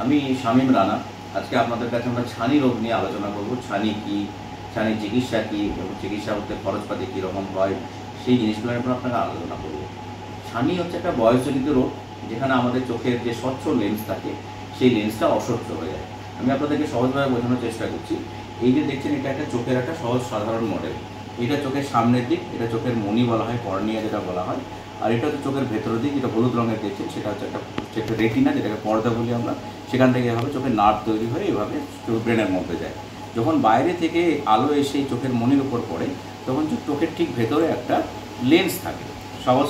আমি শামীম রানা। আজকে আপনাদের কাছে আমরা ছানি রোগ নিয়ে আলোচনা করব। ছানি কি, ছানি চিকিৎসা কি এবং চিকিৎসা করতে খরচপাতি কীরকম হয়, সেই জিনিসগুলোর উপর আপনাকে আলোচনা করব। ছানি হচ্ছে একটা বয়সজনিত রোগ, যেখানে আমাদের চোখের যে স্বচ্ছ লেন্স থাকে সেই লেন্সটা অস্বচ্ছ হয়ে যায়। আমি আপনাদেরকে সহজভাবে বোঝানোর চেষ্টা করছি। এই যে দেখছেন, এটা একটা চোখের একটা সহজ সাধারণ মডেল। এটা চোখের সামনের দিক, এটা চোখের মণি বলা হয়, কর্নিয়া যেটা বলা হয়। আর এটা হচ্ছে চোখের ভেতরের দিক, যেটা হলুদ রঙের দেখছেন, সেটা হচ্ছে একটা রেটিনা, যেটাকে পর্দা বলি আমরা। সেখান থেকে এভাবে চোখের নার্ভ তৈরি হয়ে এভাবে ব্রেনের মধ্যে যায়। যখন বাইরে থেকে আলো এসে চোখের মনির উপর পড়ে, তখন চোখের ঠিক ভেতরে একটা লেন্স থাকে।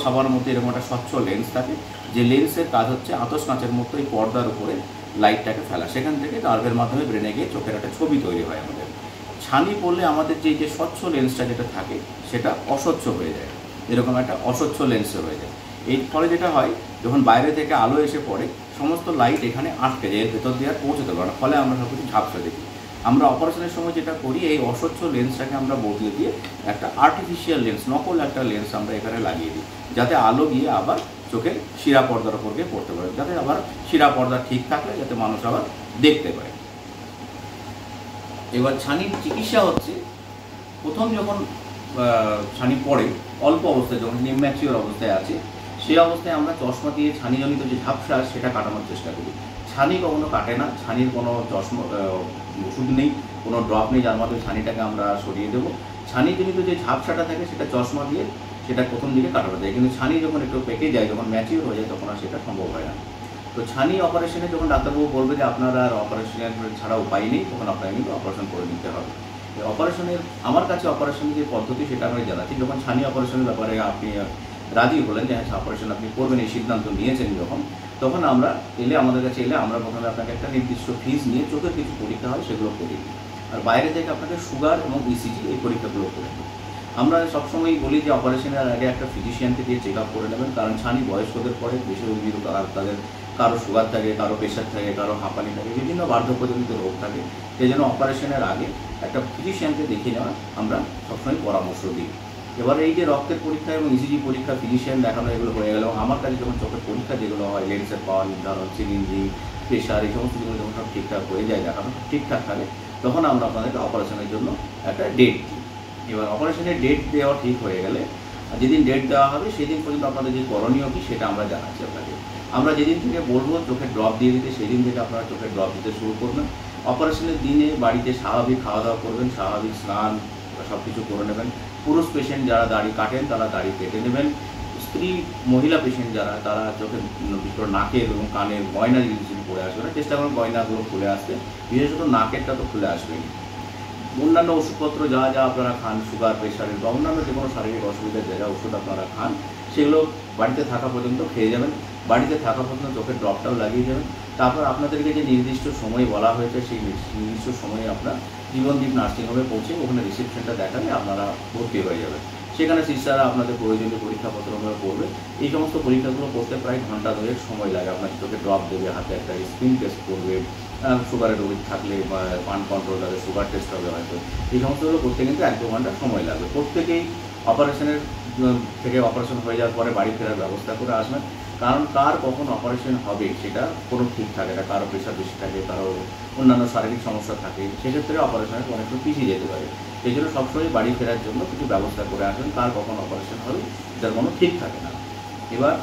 সবার মধ্যে এরকম একটা স্বচ্ছ লেন্স থাকে, যে লেন্সের কাজ হচ্ছে আতশ কাঁচের মতো এই পর্দার উপরে লাইটটাকে ফেলা। সেখান থেকে নার্ভের মাধ্যমে ব্রেনে গিয়ে চোখের একটা ছবি তৈরি হয় আমাদের। ছানি পড়লে আমাদের যে স্বচ্ছ লেন্সটা যেটা থাকে সেটা অস্বচ্ছ হয়ে যায়, এরকম একটা অস্বচ্ছ লেন্স হয়ে যায়। এর ফলে যেটা হয়, যখন বাইরে থেকে আলো এসে পড়ে, সমস্ত লাইট এখানে আটকে যায়, এর ভেতর দিয়ে আর পৌঁছতে পারে না। ফলে আমরা সব কিছু ঝাপসা দেখি। আমরা অপারেশনের সময় যেটা করি, এই অস্বচ্ছ লেন্সটাকে আমরা বদলে দিয়ে একটা আর্টিফিশিয়াল লেন্স, নকল একটা লেন্স আমরা এখানে লাগিয়ে দিই, যাতে আলো গিয়ে আবার চোখের শিরা পর্দার উপর গিয়ে পড়তে পারে, যাতে আবার শিরা পর্দা ঠিক থাকলে যাতে মানুষ আবার দেখতে পারে। এবার ছানির চিকিৎসা হচ্ছে, প্রথম যখন ছানি পড়ে, অল্প অবস্থায় যখন ইম্যাচিওর অবস্থায় আছে, সেই অবস্থায় আমরা চশমা দিয়ে ছানিজনিত যে ঝাপসা সেটা কাটানোর চেষ্টা করি। ছানি কখনো কাটে না, ছানির কোনো ওষুধ নেই, কোনো ড্রপ নেই যার মাধ্যমে ছানিটাকে আমরা সরিয়ে দেবো। ছানিজনিত যে ঝাপসাটা থাকে সেটা চশমা দিয়ে সেটা প্রথম দিকে কাটানো যায়, কিন্তু ছানি যখন একটু পেকে যায়, যখন ম্যাচিওর হয়ে যায়, তখন আর সেটা সম্ভব হয় না। তো ছানি অপারেশনে যখন ডাক্তারবাবু বলবে যে আপনার আর অপারেশনের ছাড়া উপায় নেই, তখন আপনাকে কিন্তু অপারেশন করে নিতে হবে। অপারেশনের আমার কাছে অপারেশনের যে পদ্ধতি সেটা আমি জানাচ্ছি। যখন ছানি অপারেশনের ব্যাপারে আপনি রাজি হলেন যে হ্যাঁ অপারেশন আপনি করবেন, এই সিদ্ধান্ত নিয়েছেন যখন, তখন আমরা আমাদের কাছে এলে আমরা প্রথমে আপনাকে একটা নির্দিষ্ট ফিজ নিয়ে চোখের কিছু পরীক্ষা হয় সেগুলো করি, আর বাইরে থেকে আপনাকে সুগার এবং ইসিজি এই পরীক্ষাগুলো করে দিই। আমরা সবসময়ই বলি যে অপারেশনের আগে একটা ফিজিশিয়ানকে দিয়ে চেক আপ করে নেবেন, কারণ ছানি বয়স্কদের পরে বেশি রোগীর তাদের কারো সুগার থাকে, কারো প্রেশার থাকে, কারো হাঁপানি থাকে, বিভিন্ন বার্ধক্যজনিত রোগ থাকে। সেই জন্য অপারেশনের আগে একটা ফিজিশিয়ানকে দেখিয়ে নেওয়া আমরা সবসময় পরামর্শ দিই। এবার এই যে রক্তের পরীক্ষা এবং ইসিজি পরীক্ষা, ফিজিশিয়ান দেখানো, এগুলো হয়ে গেল। আমার কাছে যখন চোখের পরীক্ষা যেগুলো হয়, লেন্সের পাওয়ার নির্ধারণ, সিরিঞ্জি, প্রেশার, এই সমস্ত জিনিস যখন সব ঠিকঠাক হয়ে যায়, দেখানো ঠিকঠাক থাকে, তখন আমরা আপনাদেরকে অপারেশনের জন্য একটা ডেট দিই। এবার অপারেশনের ডেট দেওয়া ঠিক হয়ে গেলে, যেদিন ডেট দেওয়া হবে সেদিন পর্যন্ত আপনাদের যে করণীয় কী সেটা আমরা জানাচ্ছি আপনাকে। আমরা যেদিন থেকে বলবো চোখের ড্রপ দিয়ে দিতে, সেদিন থেকে আপনারা চোখের ড্রপ দিতে শুরু করবেন। অপারেশনের দিনে বাড়িতে স্বাভাবিক খাওয়া দাওয়া করবেন, স্বাভাবিক স্নান সব কিছু করে নেবেন। পুরুষ পেশেন্ট যারা দাড়ি কাটেন তারা দাড়ি কেটে নেবেন। স্ত্রী মহিলা পেশেন্ট যারা, তারা চোখের ভিতর নাকের এবং কানের গয়না জিনিস পরে আসবে না, চেষ্টা করুন গয়নাগুলো খুলে আসতে, বিশেষত নাকেরটা তো খুলে আসবেনি। অন্যান্য ওষুধপত্র যা আপনারা খান, সুগার, প্রেশারের বা অন্যান্য যে কোনো শারীরিক অসুবিধার যা ওষুধ আপনারা খান, সেগুলো বাড়িতে থাকা পর্যন্ত খেয়ে যাবেন। বাড়িতে থাকা পর্যন্ত চোখের ড্রপটাও লাগিয়ে যাবেন। তারপর আপনাদেরকে যে নির্দিষ্ট সময় বলা হয়েছে, সেই নির্দিষ্ট সময়ে আপনার জীবনদীপ নার্সিংহোমে পৌঁছে ওখানে রিসেপশনটা দেখালে আপনারা ভর্তি হয়ে যাবেন। সেখানে সিস্টাররা আপনাদের প্রয়োজনীয় পরীক্ষাপত্রগুলো করবে। এই সমস্ত পরীক্ষাগুলো করতে প্রায় ঘন্টা 2 সময় লাগে। আপনার চোখে ড্রপ দেবে, হাতে একটা স্ক্রিন টেস্ট করবে, সুগারের রোগী থাকলে বা পান কন্ট্রোল তাদের সুগার টেস্ট হবে হয়তো। এই সমস্তগুলো করতে কিন্তু 1-2 ঘন্টা সময় লাগবে। প্রত্যেকেই অপারেশনের থেকে অপারেশন হয়ে যাওয়ার পরে বাড়ি ফেরার ব্যবস্থা করে আসবেন, কারণ কার কখন অপারেশন হবে সেটা কোনো ঠিক থাকে না। কারো প্রেশার বেশি থাকে, কারো অন্যান্য শারীরিক সমস্যা থাকে, সেক্ষেত্রে অপারেশনের অনেকটা পিছিয়ে যেতে পারে। সেই জন্য সবসময় বাড়ি ফেরার জন্য কিছু ব্যবস্থা করে আসবেন। কার কখন অপারেশন হবে যার কোনো ঠিক থাকে না। এবার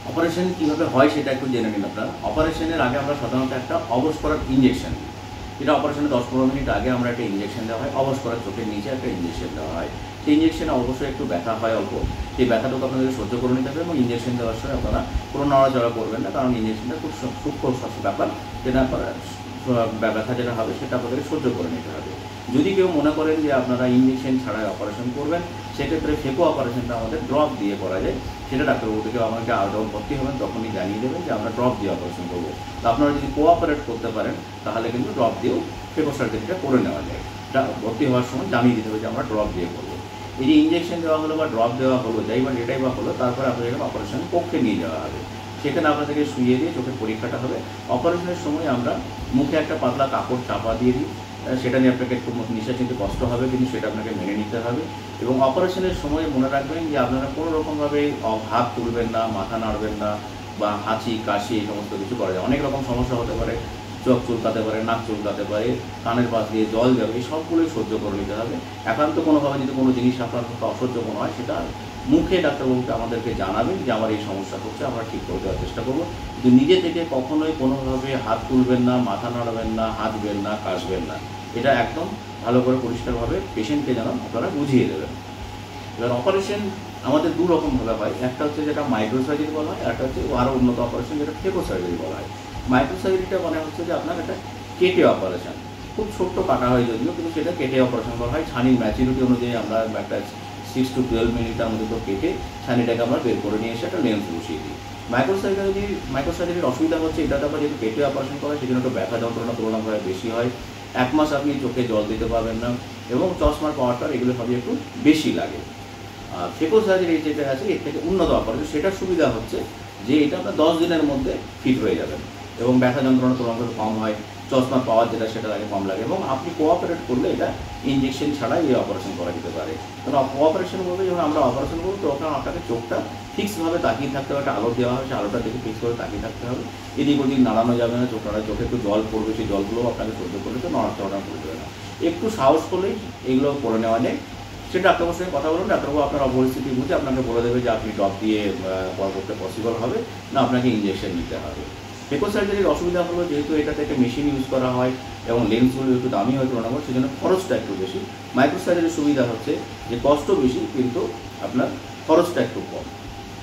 অপারেশন কীভাবে হয় সেটা একটু জেনে নিন আপনারা। অপারেশনের আগে আমরা সাধারণত একটা অবশ করার ইঞ্জেকশন দিই। এটা অপারেশনের 10-15 মিনিট আগে আমরা একটা ইঞ্জেকশন দেওয়া হয়, অবশ করার চোখের নিচে একটা ইঞ্জেকশন দেওয়া হয়। সেই ইঞ্জেকশনে অবশ্যই একটু ব্যথা হয় অল্প, সেই ব্যথাটুকু আপনাদের সহ্য করে নিতে হবে এবং ইঞ্জেকশন দেওয়ার সময় আপনারা কোনো নড়াচড়া করবেন না, কারণ ইঞ্জেকশনটা খুব সূক্ষ্ম ব্যাপার, যেটা ব্যথা যেটা হবে সেটা আপনাদের সহ্য করে নিতে হবে। যদি কেউ মনে করেন যে আপনারা ইঞ্জেকশন ছাড়াই অপারেশন করবেন, সেক্ষেত্রে ফেকো অপারেশনটা আমাদের ড্রপ দিয়ে করা যায়। সেটা ডাক্তারবাবু থেকে আমাকে যখন ভর্তি হবেন তখনই জানিয়ে দেবেন যে আমরা ড্রপ দিয়ে অপারেশন করবো। তো আপনারা যদি কোঅপারেট করতে পারেন তাহলে কিন্তু ড্রপ দিয়েও ফেকো সার্জারিটা করে নেওয়া যায়। এটা ভর্তি হওয়ার সময় জানিয়ে দিতে হবে যে আমরা ড্রপ দিয়ে করবো। এই যে ইঞ্জেকশন দেওয়া হলো বা ড্রপ দেওয়া হলো, যাই বা যেটাই বা হলো, তারপরে আপনাদের অপারেশন কক্ষে নিয়ে যাওয়া হবে। সেখানে আপনাদেরকে শুয়ে দিয়ে চোখের পরীক্ষাটা হবে। অপারেশনের সময় আমরা মুখে একটা পাতলা কাপড় চাপা দিয়ে দিই, সেটা নিয়ে আপনাকে একটু নিঃশ্বাস নিতে কষ্ট হবে, কিন্তু সেটা আপনাকে মেনে নিতে হবে। এবং অপারেশনের সময় মনে রাখবেন যে আপনারা কোনো রকমভাবে হাত তুলবেন না, মাথা নাড়বেন না, বা হাঁচি কাশি এই সমস্ত কিছু করা যায়। অনেক রকম সমস্যা হতে পারে, চোখ চুলকাতে পারে, নাক চুলকাতে পারে, কানের পাশ দিয়ে জল যাবে, এই সবগুলোই সহ্য করে নিতে হবে। একান্ত কোনোভাবে যদি কোনো জিনিস আপনার অসহ্য কোনো হয়, সেটা মুখে ডাক্তারবাবুকে আমাদেরকে জানাবেন যে আমার এই সমস্যা হচ্ছে, আমরা ঠিক করে দেওয়ার চেষ্টা করবো। কিন্তু নিজে থেকে কখনোই কোনোভাবে হাত তুলবেন না, মাথা নাড়াবেন না, হাতবেন না, কাশবেন না। এটা একদম ভালো করে পরিষ্কারভাবে পেশেন্টকে যেন আপনারা বুঝিয়ে দেবেন। এবার অপারেশন আমাদের দু রকমভাবে হয়, একটা হচ্ছে যেটা মাইক্রো সার্জারি বলা হয়, একটা হচ্ছে আরও উন্নত অপারেশন যেটা ফেকো সার্জারি বলা হয়। মাইক্রো সার্জারিটা মানে হচ্ছে যে আপনার একটা কেটে অপারেশন, খুব ছোট্ট কাটা হয় যদিও, কিন্তু সেটা কেটে অপারেশন করা হয়। ছানির ম্যাচুরিটি অনুযায়ী আমরা একটা 6 to 12 মিনিটের মধ্যে তো কেটে ছানিটাকে আমরা বের করে নিয়ে এসে একটা লেন্স বসিয়ে দিই। মাইক্রো সার্জারির অসুবিধা হচ্ছে এটাতে আবার যেহেতু কেটে অপারেশন করা হয়, সেজন্য একটু ব্যথা যন্ত্রণা তুলনামূলক বেশি হয়। 1 মাস আপনি চোখে জল দিতে পারবেন না, এবং চশমার পাওয়ারটা এগুলো সবই একটু বেশি লাগে। আর ফেকো সার্জারি যেটা আছে এর থেকে উন্নত অপারেশন, সেটার সুবিধা হচ্ছে যে এটা আপনার 10 দিনের মধ্যে ফিট হয়ে যাবেন, এবং ব্যথা যন্ত্রণা তুলনামূলক কম হয়, চশমার পাওয়ার যেটা সেটা লাগে কম লাগে, এবং আপনি কোঅপারেট করলে এটা ইঞ্জেকশন ছাড়াই এই অপারেশন করা যেতে পারে। কারণ কোঅপারেশন বলতে যখন আমরা অপারেশন করবো তখন আপনাকে চোখটা ফিক্সভাবে তাকিয়ে থাকতে হবে, একটা আলো দেওয়া হয়, সেই আলোটা দেখে ফিক্সভাবে তাকিয়ে থাকতে হবে। এদিক ওদিক নাড়ানো যাবে না, চোখে একটু জল পড়বে, সেই জলগুলোও আপনাকে সহ্য করলে তো নড়াচড়া করবে না। একটু সাহস করলেই এগুলো করে নেওয়া যায়। সেটা ডাক্তারবাবুর সঙ্গে কথা বলুন, ডাক্তারবাবু আপনার পরিস্থিতি বুঝে আপনাকে বলে দেবে যে আপনি ড্রপ দিয়ে করতে পসিবল হবে না, আপনাকে ইঞ্জেকশন নিতে হবে। ফেকো সার্জারির অসুবিধা হলো যেহেতু এটা থেকে মেশিন ইউজ করা হয় এবং লেন্সগুলো একটু দামি হয় তুলনামূলক, সেজন্য খরচটা একটু বেশি। মাইক্রো সার্জারির সুবিধা হচ্ছে যে কষ্ট বেশি কিন্তু আপনার খরচটা একটু কম।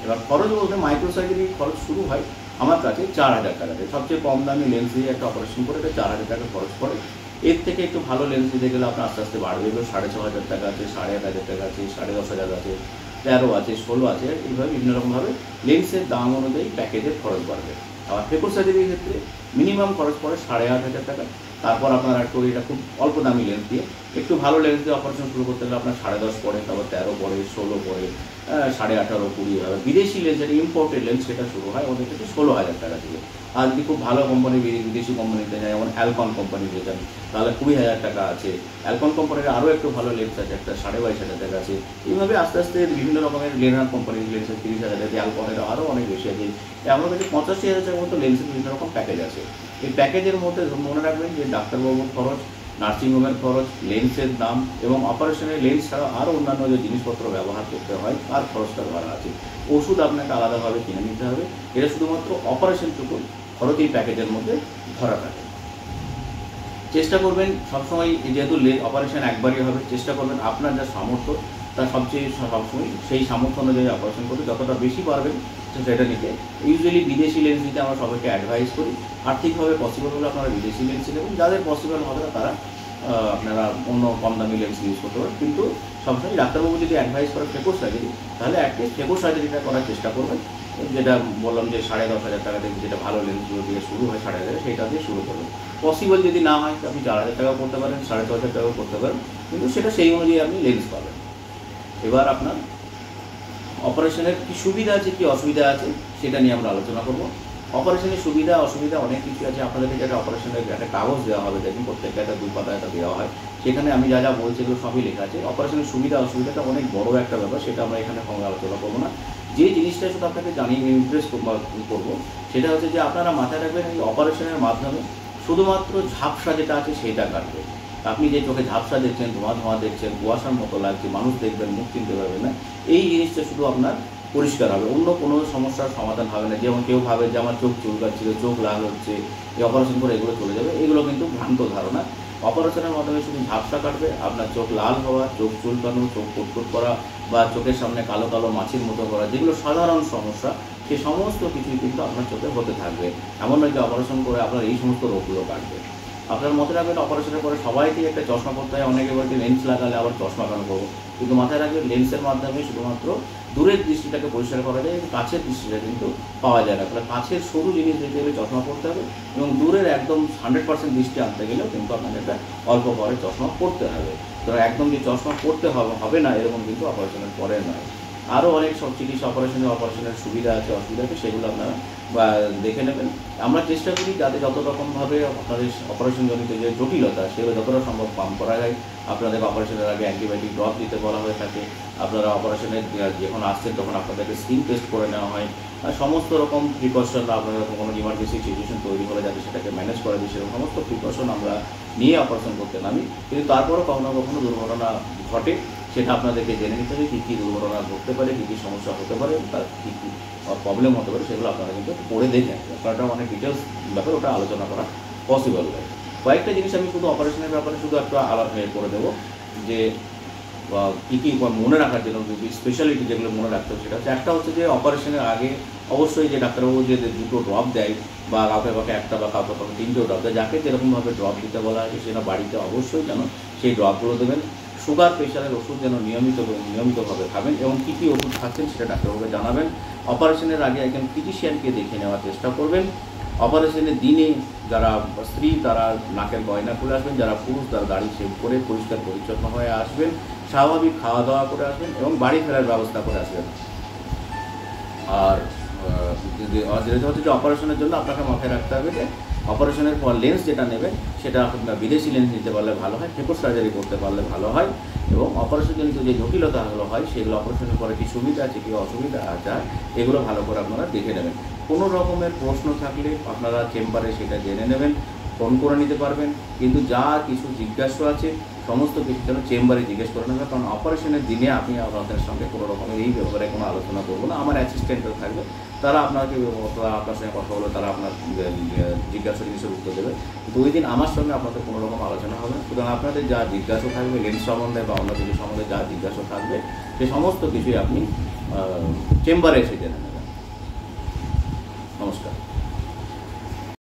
এবার খরচ বলতে মাইক্রো সার্জারির খরচ শুরু হয় আমার কাছে 4000 টাকা থেকে। সবচেয়ে কম দামি লেন্স দিয়ে একটা অপারেশন করে এটা 4000 টাকা খরচ পড়ে। এর থেকে একটু ভালো লেন্স দিতে গেলে আপনার আস্তে আস্তে বাড়বে, এগুলো 6500 টাকা আছে, 8500 টাকা আছে, 10,500 আছে, 13 আছে, 16 আছে, এইভাবে বিভিন্ন রকমভাবে লেন্সের দাম অনুযায়ী প্যাকেজের খরচ বাড়বে। আবার ফেকো সার্জারির ক্ষেত্রে মিনিমাম খরচ পড়ে 8500 টাকা। তারপর আপনার একটু এটা খুব অল্প দামি লেন্স দিয়ে, একটু ভালো লেন্স দিয়ে অপারেশন শুরু করতে গেলে আপনার 10.5 পড়ে, তারপর 13 পড়ে, 16 পড়ে, 18.5, 20 হবে। বিদেশি লেন্স যেটা ইম্পোর্টেড লেন্স সেটা শুরু হয় ওদের থেকে 16,000 টাকা থেকে। আর যদি খুব ভালো কোম্পানি বিদেশি কোম্পানিতে যায়, যেমন অ্যালকন কোম্পানিতে যান, তাহলে 20,000 টাকা আছে। অ্যালকন কোম্পানির আরও একটু ভালো লেন্স আছে, একটা 22,500 টাকা আছে। এইভাবে আস্তে আস্তে বিভিন্ন রকমের লেনার কোম্পানির লেন্স আছে 30,000 টাকা, অ্যালকনের আরও অনেক বেশি আছে। আমার কাছে 85,000 টাকার মতো লেন্সের বিভিন্ন রকম প্যাকেজ আছে। এই প্যাকেজের মধ্যে মনে রাখবেন যে ডাক্তারবাবুর খরচ, নার্সিংহোমের খরচ, লেন্সের দাম, এবং অপারেশনের লেন্স ছাড়া আরও অন্যান্য যে জিনিসপত্র ব্যবহার করতে হয় তার খরচটা ধরা আছে। ওষুধ আপনাকে আলাদাভাবে কিনে নিতে হবে। এটা শুধুমাত্র অপারেশনটুকু খরচ এই প্যাকেজের মধ্যে ধরা থাকে। চেষ্টা করবেন সবসময়, যেহেতু অপারেশন একবারই হবে, চেষ্টা করবেন আপনার যা সামর্থ্য তার সবসময় সেই সামর্থ্য অনুযায়ী অপারেশন করতে, যতটা বেশি পারবেন সেটা নিতে। ইউজুয়ালি বিদেশি লেন্স নিতে আমরা সবাইকে অ্যাডভাইস করি। আর্থিকভাবে পসিবল হলে আপনারা বিদেশি লেন্স নেবেন, যাদের পসিবল হবে না তারা আপনারা অন্য কম দামি লেন্স ইউজ করতে পারেন। কিন্তু সবসময় ডাক্তারবাবু যদি অ্যাডভাইস করেন ফেকো সার্জারি, তাহলে অ্যাটলিস্ট ফেকো সার্জারিটা করার চেষ্টা করবেন। যেটা বললাম যে 10,500 টাকা থেকে যেটা ভালো লেন্সগুলো দিয়ে শুরু হয় 10,500, সেইটা দিয়ে শুরু করবেন। পসিবল যদি না হয় আপনি 4,000 টাকাও করতে পারেন, 6,500 টাকাও করতে পারেন, কিন্তু সেটা সেই অনুযায়ী আপনি লেন্স পাবেন। এবার আপনার অপারেশনের কী সুবিধা আছে কী অসুবিধা আছে সেটা নিয়ে আমরা আলোচনা করব। অপারেশনের সুবিধা অসুবিধা অনেক কিছু আছে। আপনাদেরকে যেটা অপারেশনের একটা কাগজ দেওয়া হবে, দেখুন প্রত্যেকটা একটা 2 পাতা একটা দেওয়া হয়, সেখানে আমি যা যা বলছি এগুলো সবই লেখা আছে। অপারেশনের সুবিধা অসুবিধাটা অনেক বড় একটা ব্যাপার, সেটা আমরা এখানে সঙ্গে আলোচনা করবো না। যে জিনিসটা শুধু আপনাকে জানিয়ে ইমপ্রেস করবো সেটা হচ্ছে যে আপনারা মাথায় রাখবেন এই অপারেশনের মাধ্যমে শুধুমাত্র ঝাপসা যেটা আছে সেইটা কাটবে। আপনি যে চোখে ঝাপসা দেখছেন, ধোঁয়া ধোঁয়া দেখছেন, কুয়াশার মতো লাগছে, মানুষ দেখবেন মুখ চিনতে পারবেন না, এই জিনিসটা শুধু আপনার পরিষ্কার হবে, অন্য কোনো সমস্যার সমাধান হবে না। যেমন কেউ ভাবে যে আমার চোখ চুলকাচ্ছিল, চোখ লাল হচ্ছে, এই অপারেশন করে এগুলো চলে যাবে, এগুলো কিন্তু ভ্রান্ত ধারণা। অপারেশনের মাধ্যমে শুধু ঝাপসা কাটবে, আপনার চোখ লাল হওয়া, চোখ চুলকানো, চোখ কুটকুট করা, বা চোখের সামনে কালো কালো মাছির মতো করা, যেগুলো সাধারণ সমস্যা, সেই সমস্ত কিছুই কিন্তু আপনার চোখে হতে থাকবে। এমন নয় যে অপারেশন করে আপনার এই সমস্ত রোগগুলো কাটবে। আপনার মনে রাখবেন অপারেশনের পরে সবাইকেই একটা চশমা পরতে হয়। অনেকে বলছে লেন্স লাগালে আবার চশমা কেন করবো, কিন্তু মাথায় রাখবেন লেন্সের মাধ্যমে শুধুমাত্র দূরের দৃষ্টিটাকে পরিষ্কার করা যায়, কিন্তু কাছের দৃষ্টিটা কিন্তু পাওয়া যায় না। তাহলে কাছের সরু জিনিস দেখতে গেলে চশমা পরতে হবে, এবং দূরের একদম 100% দৃষ্টি আনতে গেলেও কিন্তু আপনাকে একটা অল্প পরে চশমা পরতে হবে। তো একদম যে চশমা পরতে হবে না এরকম কিন্তু অপারেশনের পরে নয়। আরও অনেক সব চিকিৎসা অপারেশনের সুবিধা আছে অসুবিধা আছে, সেগুলো আপনারা বা দেখে নেবেন। আমরা চেষ্টা করি যাতে যত রকমভাবে আপনাদের অপারেশনজনিত যে জটিলতা সেগুলো যতটা সম্ভব কম করা যায়। আপনাদের অপারেশনের আগে অ্যান্টিবায়োটিক ড্রপ দিতে বলা হয়ে থাকে। আপনারা অপারেশনে যখন আসছেন তখন আপনাদেরকে স্কিন টেস্ট করে নেওয়া হয়। সমস্ত রকম প্রিকশন, আপনার কোনো ইমার্জেন্সি সিচুয়েশন তৈরি হলে যাতে সেটাকে ম্যানেজ করা যায় সেরকম সমস্ত প্রিকশন আমরা নিয়ে অপারেশন করতে নামি। কিন্তু তারপরও কখনো কখনো দুর্ঘটনা ঘটে, সেটা আপনাদেরকে জেনে নিতে হবে কী কী দুর্ঘটনা ঘটতে পারে, কী কী সমস্যা হতে পারে, তার কী কী প্রবলেম হতে পারে, সেগুলো আপনারা কিন্তু পড়ে দেখেন। আপনারা অনেক ডিটেলস ব্যাপার ওটা আলোচনা করা পসিবল হয়। কয়েকটা জিনিস আমি শুধু অপারেশনের ব্যাপারে শুধু একটু আলাদা করে দেবো, যে কী কী মনে রাখার জন্য স্পেশালিটি যেগুলো মনে রাখতে হবে সেটা হচ্ছে, একটা হচ্ছে যে অপারেশনের আগে অবশ্যই যে ডাক্তারবাবু যে দুটো ড্রপ দেয় বা কাউকে কাউকে একটা বা কাউকে কাউকে তিনটেও ড্রপ দেয়, যাকে যেরকমভাবে ড্রপ দিতে বলা হয় সেটা বাড়িতে অবশ্যই যেন সেই ড্রপগুলো দেবেন। সুগার প্রেশারের ওষুধ যেন নিয়মিতভাবে খাবেন এবং কী কী ওষুধ খাচ্ছেন সেটা ডাক্তারবাবুকে জানাবেন। অপারেশনের আগে একজন ফিজিশিয়ানকে দেখে নেওয়ার চেষ্টা করবেন। অপারেশনের দিনে যারা স্ত্রী তারা নাকের গয়না খুলে আসবেন, যারা পুরুষ তারা দাড়ি শেভ করে পরিষ্কার পরিচ্ছন্ন হয়ে আসবেন, স্বাভাবিক খাওয়া দাওয়া করে আসবেন এবং বাড়ি ফেরার ব্যবস্থা করে আসবেন। আর যেটা হচ্ছে যে অপারেশনের জন্য আপনাকে মাথায় রাখতে হবে যে অপারেশনের পর লেন্স যেটা নেবেন সেটা আপনার বিদেশি লেন্স নিতে পারলে ভালো হয়, ফেকো সার্জারি করতে পারলে ভালো হয়। এবং অপারেশনজনিত যে জটিলতাগুলো হয় সেগুলো অপারেশনের পরে কী সুবিধা আছে কী অসুবিধা আছে এগুলো ভালো করে আপনারা দেখে নেবেন। কোনো রকমের প্রশ্ন থাকলে আপনারা চেম্বারে সেটা জেনে নেবেন, ফোন করে নিতে পারবেন। কিন্তু যা কিছু জিজ্ঞাসা আছে সমস্ত কিছু যেন চেম্বারে জিজ্ঞেস করে নেবেন, কারণ অপারেশনের দিনে আমি আপনাদের সঙ্গে কোনো রকমের এই ব্যাপারে কোনো আলোচনা করবো না। আমার অ্যাসিস্ট্যান্টরা থাকবে, তারা আপনার সঙ্গে কথা বলে তারা আপনার জিজ্ঞাসা জিনিসের উত্তর দেবে। কিন্তু ওই দিন আমার সঙ্গে আপনাদের কোনো রকম আলোচনা হবে না। সুতরাং আপনাদের যা জিজ্ঞাসা থাকবে লেন্স সম্বন্ধে বা অন্য কিছু সম্বন্ধে যা জিজ্ঞাসা থাকবে সে সমস্ত কিছুই আপনি চেম্বারে এসে জেনে নেবেন। নমস্কার।